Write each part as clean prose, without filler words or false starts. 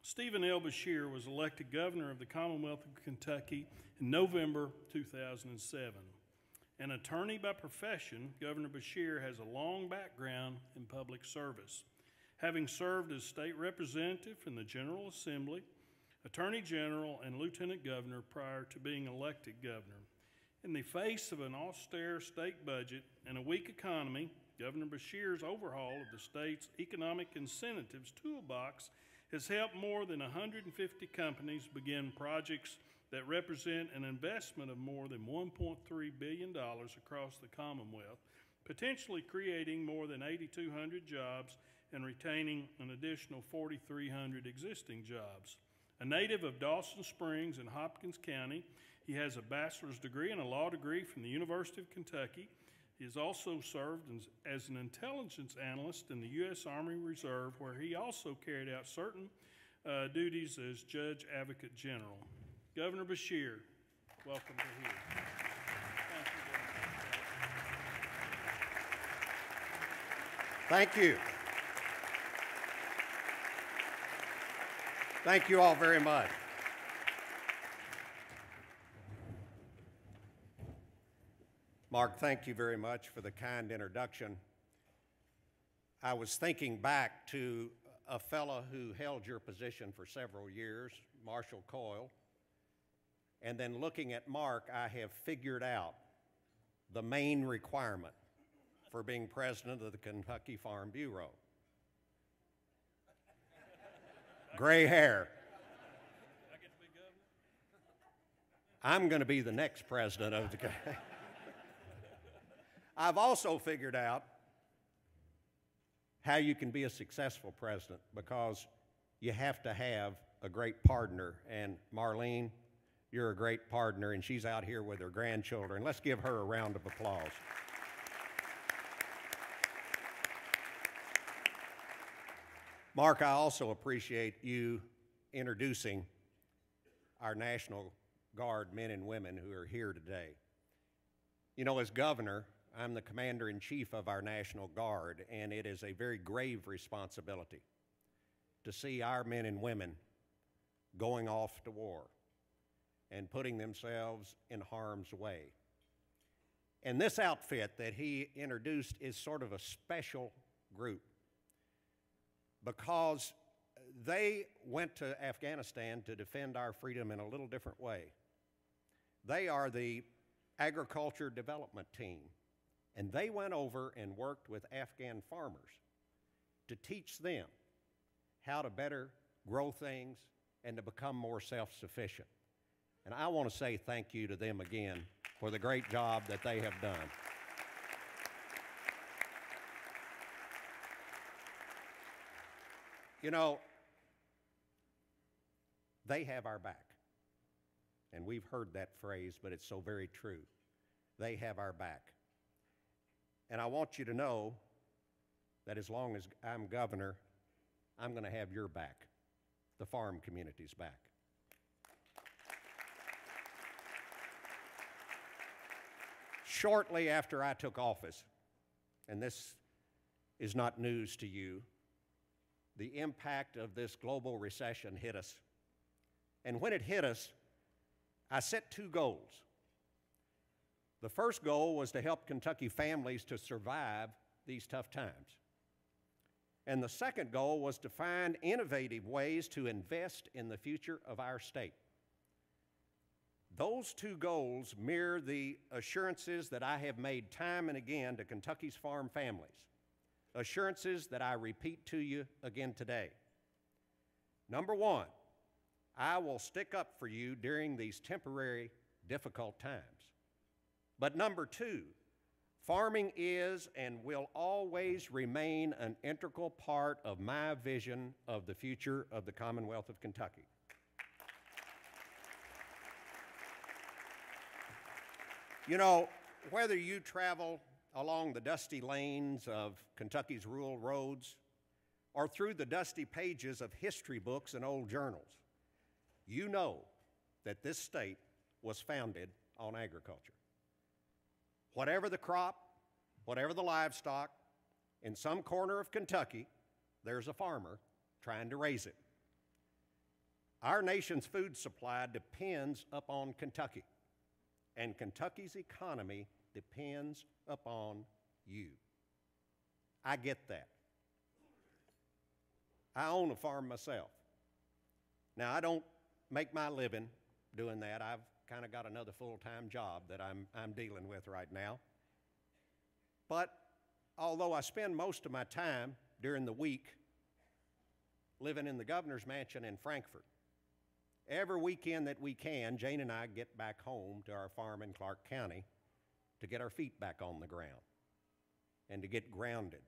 Stephen L. Beshear was elected governor of the Commonwealth of Kentucky in November 2007. An attorney by profession, Governor Beshear has a long background in public service, having served as state representative in the General Assembly, Attorney General, and Lieutenant Governor prior to being elected governor. In the face of an austere state budget and a weak economy, Governor Beshear's overhaul of the state's economic incentives toolbox has helped more than 150 companies begin projects that represent an investment of more than $1.3 billion across the Commonwealth, potentially creating more than 8,200 jobs and retaining an additional 4,300 existing jobs. A native of Dawson Springs in Hopkins County, he has a bachelor's degree and a law degree from the University of Kentucky. He has also served as an intelligence analyst in the U.S. Army Reserve, where he also carried out certain duties as Judge Advocate General. Governor Beshear, welcome to here. Thank you. Thank you all very much. Mark, thank you very much for the kind introduction. I was thinking back to a fellow who held your position for several years, Marshall Coyle, and then looking at Mark, I have figured out the main requirement for being president of the Kentucky Farm Bureau. Gray hair. I get to be governor? I'm going to be the next president of the I've also figured out how you can be a successful president, because you have to have a great partner. And Marlene, you're a great partner, and she's out here with her grandchildren. Let's give her a round of applause. Mark, I also appreciate you introducing our National Guard men and women who are here today. You know, as governor, I'm the commander-in-chief of our National Guard, and it is a very grave responsibility to see our men and women going off to war and putting themselves in harm's way. And this outfit that he introduced is sort of a special group, because they went to Afghanistan to defend our freedom in a little different way. They are the Agriculture Development Team, and they went over and worked with Afghan farmers to teach them how to better grow things and to become more self-sufficient. And I want to say thank you to them again for the great job that they have done. You know, they have our back. And we've heard that phrase, but it's so very true. They have our back. And I want you to know that as long as I'm governor, I'm going to have your back, the farm community's back. Shortly after I took office, and this is not news to you, the impact of this global recession hit us. And when it hit us, I set two goals. The first goal was to help Kentucky families to survive these tough times. And the second goal was to find innovative ways to invest in the future of our state. Those two goals mirror the assurances that I have made time and again to Kentucky's farm families, assurances that I repeat to you again today. Number one, I will stick up for you during these temporary, difficult times. But number two, farming is and will always remain an integral part of my vision of the future of the Commonwealth of Kentucky. You know, whether you travel along the dusty lanes of Kentucky's rural roads or through the dusty pages of history books and old journals, you know that this state was founded on agriculture. Whatever the crop, whatever the livestock, in some corner of Kentucky, there's a farmer trying to raise it. Our nation's food supply depends upon Kentucky, and Kentucky's economy depends upon you. I get that. I own a farm myself. Now, I don't make my living doing that. I've kind of got another full-time job that I'm dealing with right now. But although I spend most of my time during the week living in the governor's mansion in Frankfort, every weekend that we can, Jane and I get back home to our farm in Clark County to get our feet back on the ground and to get grounded.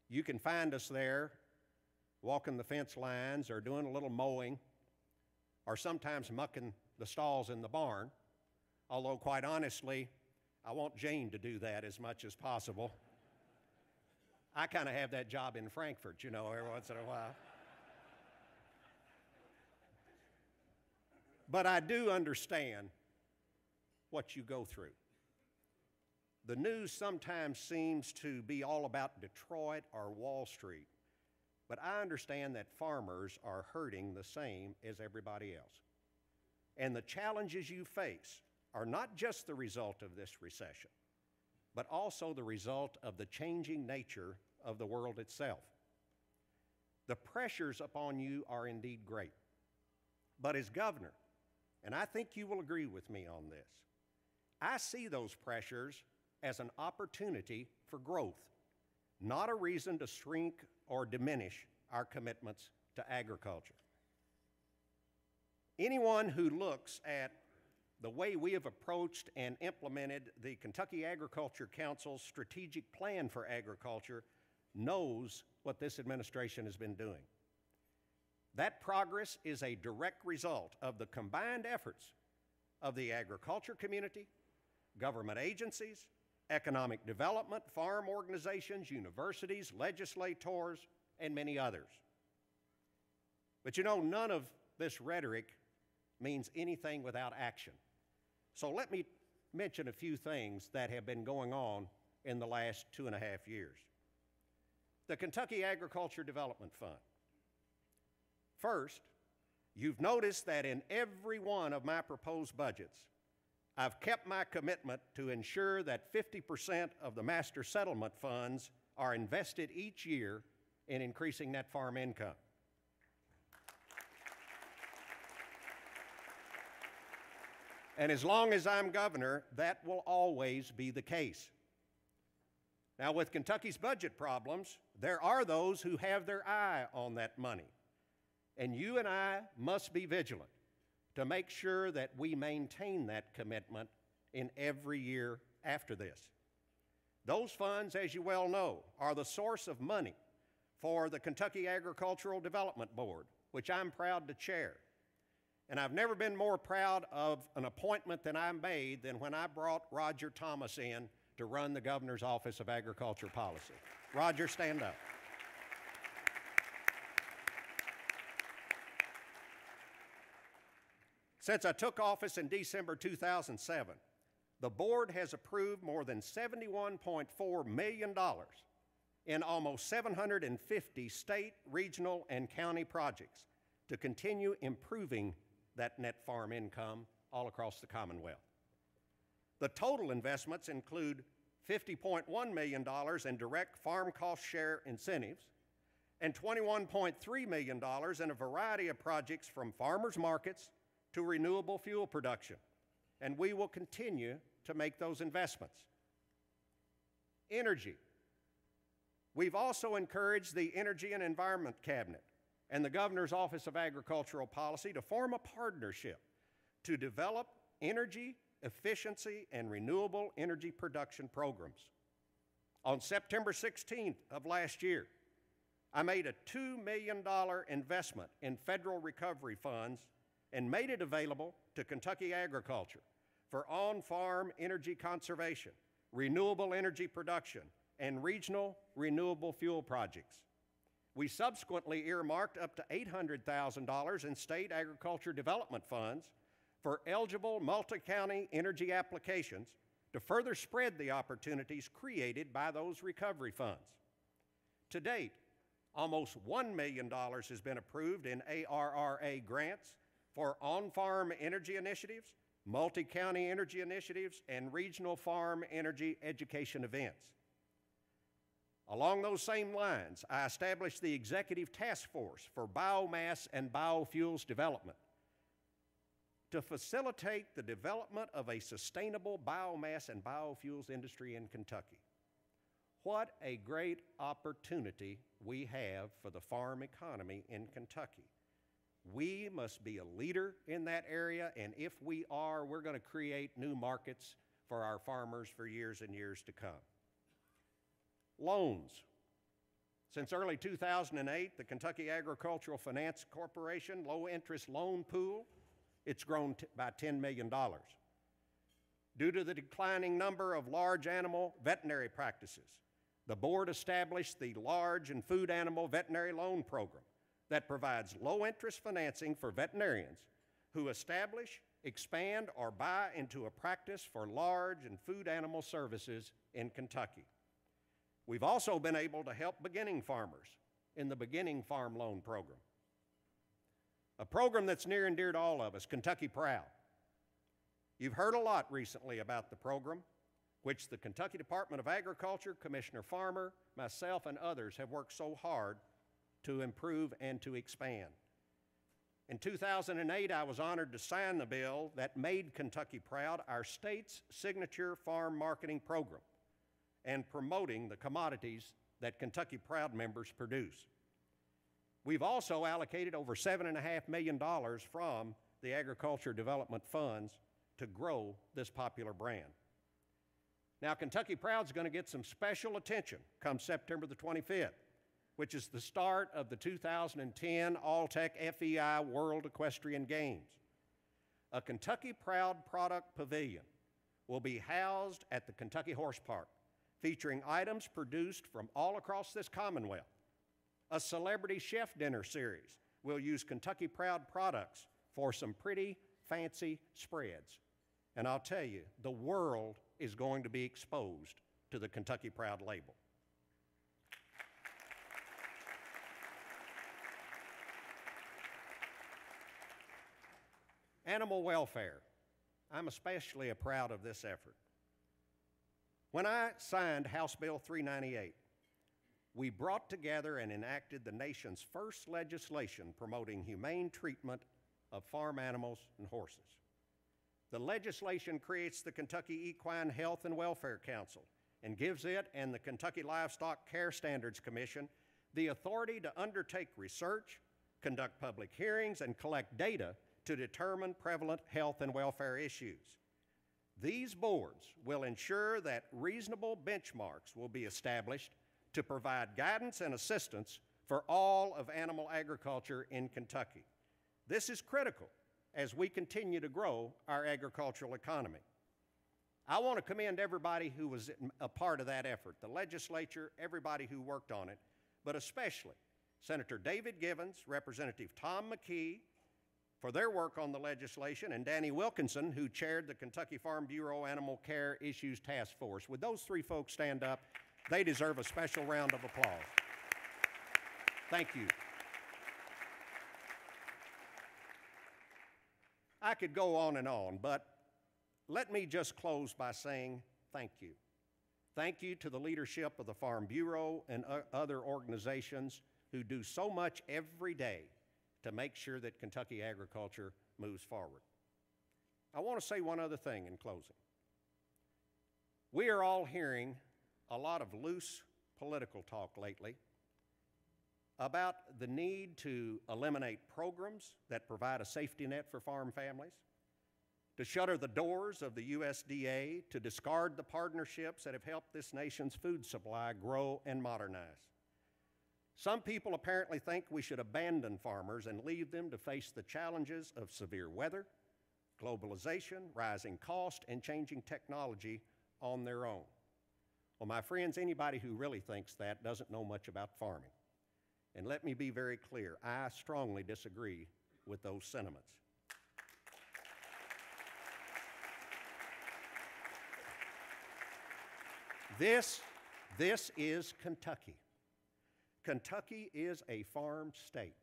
You can find us there walking the fence lines or doing a little mowing or sometimes mucking the stalls in the barn, although quite honestly, I want Jane to do that as much as possible. I kind of have that job in Frankfurt, you know, every once in a while. But I do understand what you go through. The news sometimes seems to be all about Detroit or Wall Street, but I understand that farmers are hurting the same as everybody else. And the challenges you face are not just the result of this recession, but also the result of the changing nature of the world itself. The pressures upon you are indeed great. But as governor, and I think you will agree with me on this, I see those pressures as an opportunity for growth, not a reason to shrink or diminish our commitments to agriculture. Anyone who looks at the way we have approached and implemented the Kentucky Agriculture Council's strategic plan for agriculture knows what this administration has been doing. That progress is a direct result of the combined efforts of the agriculture community, government agencies, economic development, farm organizations, universities, legislators, and many others. But you know, none of this rhetoric means anything without action. So let me mention a few things that have been going on in the last 2.5 years. The Kentucky Agriculture Development Fund. First, you've noticed that in every one of my proposed budgets, I've kept my commitment to ensure that 50% of the master settlement funds are invested each year in increasing net farm income. And as long as I'm governor, that will always be the case. Now, with Kentucky's budget problems, there are those who have their eye on that money. And you and I must be vigilant to make sure that we maintain that commitment in every year after this. Those funds, as you well know, are the source of money for the Kentucky Agricultural Development Board, which I'm proud to chair. And I've never been more proud of an appointment that I made than when I brought Roger Thomas in to run the Governor's Office of Agriculture Policy. Roger, stand up. Since I took office in December 2007, the board has approved more than $71.4 million in almost 750 state, regional, and county projects to continue improving that net farm income all across the Commonwealth. The total investments include $50.1 million in direct farm cost share incentives and $21.3 million in a variety of projects from farmers markets to renewable fuel production, and we will continue to make those investments. Energy. We've also encouraged the Energy and Environment Cabinet and the Governor's Office of Agricultural Policy to form a partnership to develop energy efficiency and renewable energy production programs. On September 16th of last year, I made a $2 million investment in federal recovery funds and made it available to Kentucky agriculture for on-farm energy conservation, renewable energy production, and regional renewable fuel projects. We subsequently earmarked up to $800,000 in state agriculture development funds for eligible multi-county energy applications to further spread the opportunities created by those recovery funds. To date, Almost $1 million has been approved in ARRA grants for on-farm energy initiatives, multi-county energy initiatives, and regional farm energy education events. Along those same lines, I established the Executive Task Force for Biomass and Biofuels Development to facilitate the development of a sustainable biomass and biofuels industry in Kentucky. What a great opportunity we have for the farm economy in Kentucky. We must be a leader in that area, and if we are, we're going to create new markets for our farmers for years and years to come. Loans. Since early 2008, the Kentucky Agricultural Finance Corporation low-interest loan pool, it's grown by $10 million. Due to the declining number of large animal veterinary practices, the board established the Large and Food Animal Veterinary Loan Program that provides low-interest financing for veterinarians who establish, expand, or buy into a practice for large and food animal services in Kentucky. We've also been able to help beginning farmers in the Beginning Farm Loan Program, a program that's near and dear to all of us, Kentucky Proud. You've heard a lot recently about the program, which the Kentucky Department of Agriculture, Commissioner Farmer, myself, and others have worked so hard to improve and to expand. In 2008, I was honored to sign the bill that made Kentucky Proud our state's signature farm marketing program and promoting the commodities that Kentucky Proud members produce. We've also allocated over $7.5 million from the Agriculture Development Funds to grow this popular brand. Now, Kentucky Proud's going to get some special attention come September the 25th, which is the start of the 2010 All-Tech FEI World Equestrian Games. A Kentucky Proud product pavilion will be housed at the Kentucky Horse Park, featuring items produced from all across this Commonwealth. A celebrity chef dinner series will use Kentucky Proud products for some pretty fancy spreads. And I'll tell you, the world is going to be exposed to the Kentucky Proud label. Animal welfare. I'm especially proud of this effort. When I signed House Bill 398, we brought together and enacted the nation's first legislation promoting humane treatment of farm animals and horses. The legislation creates the Kentucky Equine Health and Welfare Council and gives it and the Kentucky Livestock Care Standards Commission the authority to undertake research, conduct public hearings, and collect data to determine prevalent health and welfare issues. These boards will ensure that reasonable benchmarks will be established to provide guidance and assistance for all of animal agriculture in Kentucky. This is critical as we continue to grow our agricultural economy. I want to commend everybody who was a part of that effort, the legislature, everybody who worked on it, but especially Senator David Givens, Representative Tom McKee, for their work on the legislation, and Danny Wilkinson, who chaired the Kentucky Farm Bureau Animal Care Issues Task Force. Would those three folks stand up? They deserve a special round of applause. Thank you. I could go on and on, but let me just close by saying thank you. Thank you to the leadership of the Farm Bureau and other organizations who do so much every day to make sure that Kentucky agriculture moves forward. I want to say one other thing in closing. We are all hearing a lot of loose political talk lately about the need to eliminate programs that provide a safety net for farm families, to shutter the doors of the USDA, to discard the partnerships that have helped this nation's food supply grow and modernize. Some people apparently think we should abandon farmers and leave them to face the challenges of severe weather, globalization, rising cost, and changing technology on their own. Well, my friends, anybody who really thinks that doesn't know much about farming. And let me be very clear, I strongly disagree with those sentiments. This is Kentucky. Kentucky is a farm state,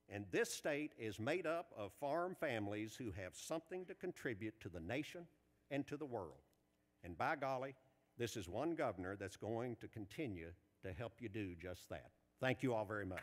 and this state is made up of farm families who have something to contribute to the nation and to the world. And by golly, this is one governor that's going to continue to help you do just that. Thank you all very much.